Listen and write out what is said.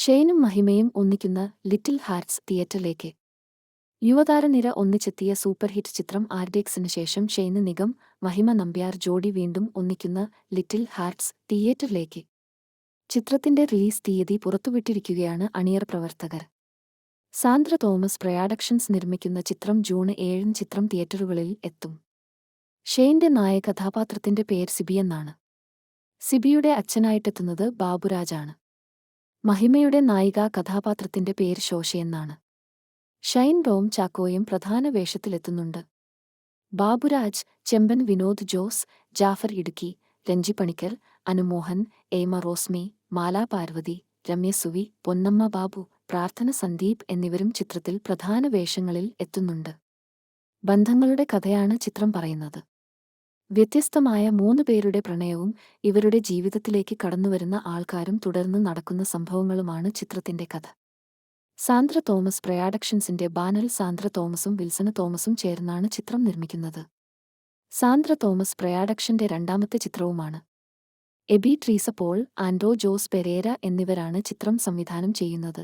ഷെയ്നും മഹിമയും ഒന്നിക്കുന്ന little hertz തിയേറ്ററിലേക്ക്. യുവതാരനിര ഒന്നിച്ചെത്തിയ സൂപ്പർഹിറ്റ് ചിത്രം ആർഡിഎക്സിന് ശേഷം ഷെയ്ന് നിഗം, മഹിമ നമ്പ്യാർ ജോഡി വീണ്ടും ഒന്നിക്കുന്ന ലിറ്റിൽ ഹാർട്സ് തിയേറ്ററിലേക്ക്. ചിത്രത്തിന്റെ റിലീസ് തീയതി പുറത്തുവിട്ടിരിക്കുകയാണ് അണിയർ പ്രവർത്തകർ. സാന്ദ്ര തോമസ് പ്രൊഡക്ഷൻസ് നിർമ്മിക്കുന്ന ചിത്രം ജൂൺ 7 ചിത്രം തിയേറ്ററുകളിൽ എത്തും. ഷെയ്ന്റെ നായകഥാപാത്രത്തിന്റെ പേര് സിബിയെന്നാണ്. സിബിയുടെ അച്ഛനായിട്ടെത്തുന്നത് ബാബുരാജാണ്. മഹിമയുടെ നായികാ കഥാപാത്രത്തിന്റെ പേര് ശോശയെന്നാണ്. ഷൈൻ ടോം ചാക്കോയും പ്രധാന വേഷത്തിലെത്തുന്നുണ്ട്. ബാബുരാജ്, ചെമ്പൻ വിനോദ് ജോസ്, ജാഫർ ഇടുക്കി, രഞ്ജി പണിക്കർ, അനുമോഹൻ, എയ്മ റോസ്മി, മാലാ പാർവതി, രമ്യ സുവി, പൊന്നമ്മ ബാബു, പ്രാർത്ഥന സന്ദീപ് എന്നിവരും ചിത്രത്തിൽ പ്രധാന വേഷങ്ങളിൽ എത്തുന്നുണ്ട്. ബന്ധങ്ങളുടെ കഥയാണ് ചിത്രം പറയുന്നത്. വ്യത്യസ്തമായ 3 പേരുടെ പ്രണയവും ഇവരുടെ ജീവിതത്തിലേക്ക് കടന്നുവരുന്ന ആൾക്കാരും തുടർന്ന് നടക്കുന്ന സംഭവങ്ങളുമാണ് ചിത്രത്തിന്റെ കഥ. സാന്ദ്ര തോമസ് പ്രൊഡക്ഷൻസിന്റെ ബാനറിൽ സാന്ദ്ര തോമസും വിൽസൺ തോമസും ചേർന്നാണ് ചിത്രം നിർമ്മിക്കുന്നത്. സാന്ദ്ര തോമസ് പ്രൊഡക്ഷന്റെ രണ്ടാമത്തെ ചിത്രവുമാണ്. എബി ട്രീസ പോൾ, ആൻഡ്രോ ജോസ് പെരേര എന്നിവരാണ് ചിത്രം സംവിധാനം ചെയ്യുന്നത്.